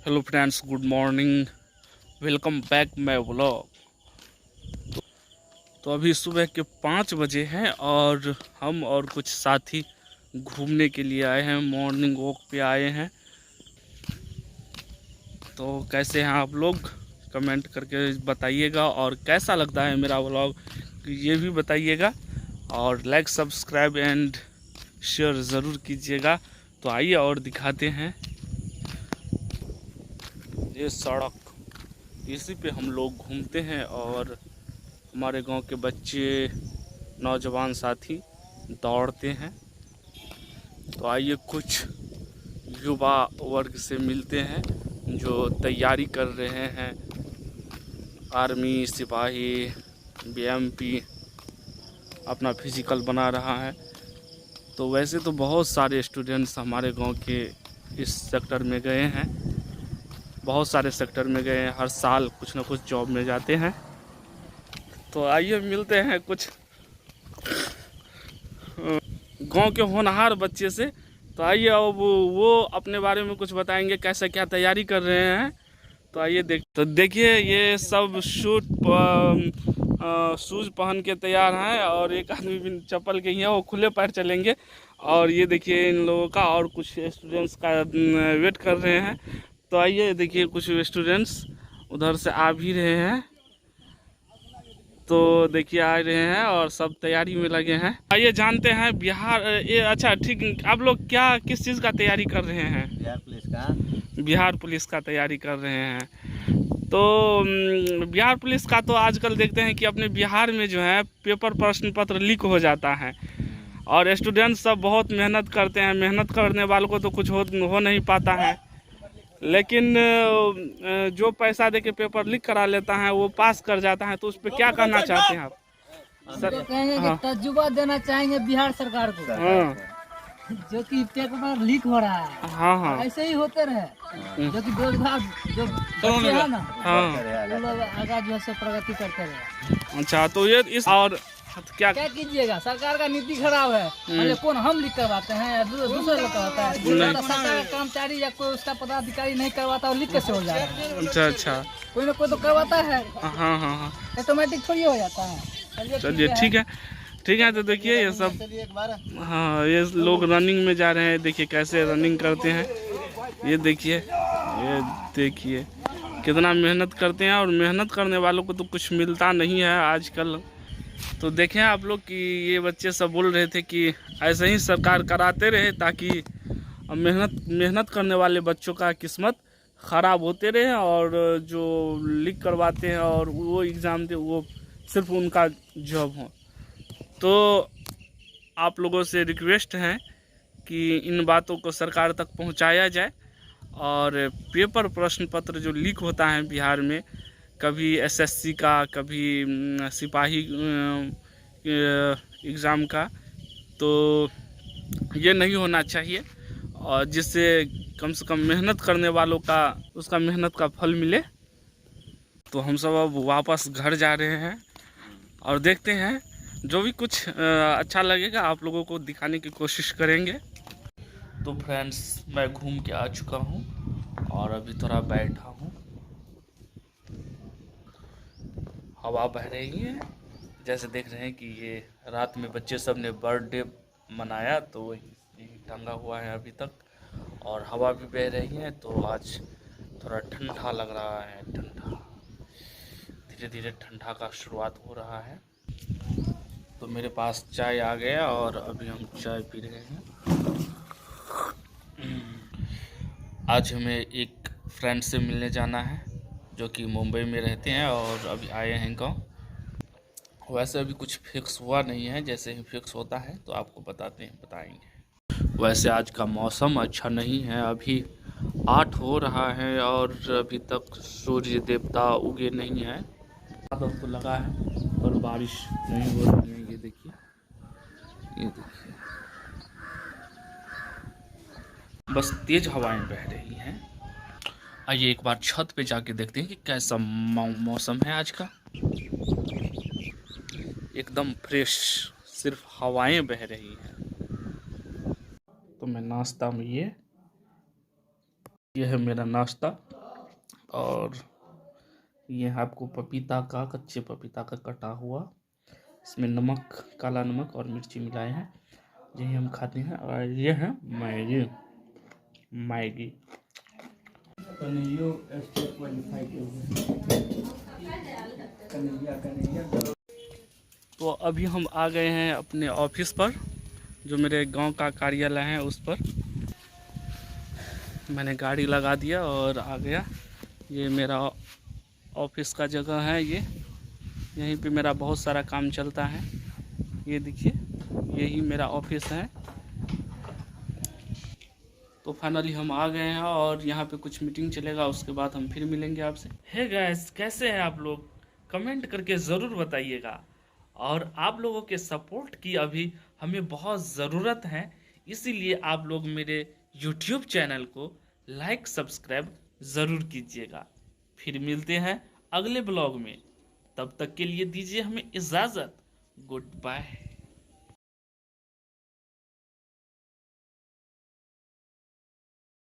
Hello friends, good morning, welcome back my vlog. तो अभी सुबह के 5 बजे हैं और हम और कुछ साथी घूमने के लिए आए हैं, मॉर्निंग वॉक पे आए हैं। तो कैसे हैं आप लोग, कमेंट करके बताइएगा, और कैसा लगता है मेरा व्लॉग ये भी बताइएगा, और लाइक सब्सक्राइब एंड शेयर ज़रूर कीजिएगा। तो आइए और दिखाते हैं ये सड़क, इसी पे हम लोग घूमते हैं और हमारे गांव के बच्चे, नौजवान साथी दौड़ते हैं। तो आइए कुछ युवा वर्ग से मिलते हैं जो तैयारी कर रहे हैं, आर्मी, सिपाही, बीएमपी अपना फिजिकल बना रहा है। तो वैसे तो बहुत सारे स्टूडेंट्स हमारे गांव के इस सेक्टर में गए हैं, बहुत सारे सेक्टर में गए हैं, हर साल कुछ ना कुछ जॉब में जाते हैं। तो आइए मिलते हैं कुछ गांव के होनहार बच्चे से। तो आइए अब वो अपने बारे में कुछ बताएंगे, कैसे क्या तैयारी कर रहे हैं। तो आइए देखिए ये सब शूज़ पहन के तैयार हैं, और एक आदमी भी चप्पल के ही है, वो खुले पैर चलेंगे। और ये देखिए इन लोगों का, और कुछ स्टूडेंट्स का वेट कर रहे हैं। तो आइए देखिए कुछ स्टूडेंट्स उधर से आ भी रहे हैं। तो देखिए आ रहे हैं और सब तैयारी में लगे हैं। आइए जानते हैं बिहार, ये अच्छा ठीक, आप लोग क्या किस चीज़ का तैयारी कर रहे हैं? बिहार पुलिस का। बिहार पुलिस का तैयारी कर रहे हैं। तो बिहार पुलिस का तो आजकल देखते हैं कि अपने बिहार में जो है पेपर प्रश्न पत्र लीक हो जाता है, और स्टूडेंट सब बहुत मेहनत करते हैं। मेहनत करने वालों को तो कुछ हो नहीं पाता है, लेकिन जो पैसा दे के पेपर लीक करा लेता है वो पास कर जाता है। तो उस पर क्या कहना चाहते हैं आप? सर कहेंगे कि तजुर्बा देना चाहेंगे बिहार सरकार को, जो कि पेपर लीक हो रहा है। हाँ, ऐसे ही होते रहे, जो कि बेरोजगार जो बच्चे हैं ना, वो लोग आगे जो है प्रगति करते रहे। अच्छा, तो ये इस और क्या कीजिएगा, सरकार का नीति खराब है। अरे कौन हम लीक करवाते हैं या दूसरे लोग करवाता है? सरकार का कर्मचारी या कोई उसका पदाधिकारी नहीं करवाता, लीक कैसे हो जा रहा है? अच्छा, कोई ना कोई तो करवाता है। हाँ, ऑटोमेटिक थोड़ी हो जाता है। चलिए ठीक है। तो देखिए ये सब, हाँ, ये लोग रनिंग में जा रहे हैं। देखिए कैसे रनिंग करते हैं, ये देखिए कितना मेहनत करते हैं, और मेहनत करने वालों को तो कुछ मिलता नहीं है आजकल। तो देखें आप लोग कि ये बच्चे सब बोल रहे थे कि ऐसे ही सरकार कराते रहे, ताकि मेहनत करने वाले बच्चों का किस्मत ख़राब होते रहे, और जो लीक करवाते हैं और वो एग्ज़ाम दे, वो सिर्फ उनका जॉब हो। तो आप लोगों से रिक्वेस्ट है कि इन बातों को सरकार तक पहुंचाया जाए, और पेपर प्रश्न पत्र जो लीक होता है बिहार में, कभी एसएससी का, कभी सिपाही एग्ज़ाम का, तो ये नहीं होना चाहिए, और जिससे कम से कम मेहनत करने वालों का उसका मेहनत का फल मिले। तो हम सब अब वापस घर जा रहे हैं, और देखते हैं जो भी कुछ अच्छा लगेगा आप लोगों को दिखाने की कोशिश करेंगे। तो फ्रेंड्स, मैं घूम के आ चुका हूँ और अभी थोड़ा बैठा हूँ। हवा बह रही है, जैसे देख रहे हैं कि ये रात में बच्चे सब ने बर्थडे मनाया, तो वही टंगा हुआ है अभी तक, और हवा भी बह रही है। तो आज थोड़ा ठंडा लग रहा है, ठंडा, धीरे धीरे ठंडा का शुरुआत हो रहा है। तो मेरे पास चाय आ गया और अभी हम चाय पी रहे हैं। आज हमें एक फ्रेंड से मिलने जाना है जो कि मुंबई में रहते हैं और अभी आए हैं गाँव। वैसे अभी कुछ फिक्स हुआ नहीं है, जैसे ही फिक्स होता है तो आपको बताएंगे। वैसे आज का मौसम अच्छा नहीं है, अभी 8 हो रहा है और अभी तक सूर्य देवता उगे नहीं है। बादल तो लगा है पर बारिश नहीं हो रही है। ये देखिए बस तेज हवाएं बह रही हैं। आइए एक बार छत पे जाके देखते हैं कि कैसा मौसम है आज का। एकदम फ्रेश, सिर्फ हवाएं बह रही हैं। तो मैं नाश्ता में ये है मेरा नाश्ता, और ये है आपको पपीता का, कच्चे पपीता का कटा हुआ, इसमें नमक, काला नमक और मिर्ची मिलाए हैं, यही हम खाते हैं। और ये है मैगी। मैगी तो अभी हम आ गए हैं अपने ऑफिस पर, जो मेरे गांव का कार्यालय है उस पर। मैंने गाड़ी लगा दिया और आ गया। ये मेरा ऑफिस का जगह है, ये यहीं पे मेरा बहुत सारा काम चलता है। ये देखिए, यही मेरा ऑफिस है। तो फाइनली हम आ गए हैं और यहाँ पे कुछ मीटिंग चलेगा, उसके बाद हम फिर मिलेंगे आपसे। हे गाइस, कैसे हैं आप लोग? कमेंट करके ज़रूर बताइएगा। और आप लोगों के सपोर्ट की अभी हमें बहुत ज़रूरत है, इसीलिए आप लोग मेरे YouTube चैनल को लाइक सब्सक्राइब ज़रूर कीजिएगा। फिर मिलते हैं अगले ब्लॉग में, तब तक के लिए दीजिए हमें इजाज़त। Good bye.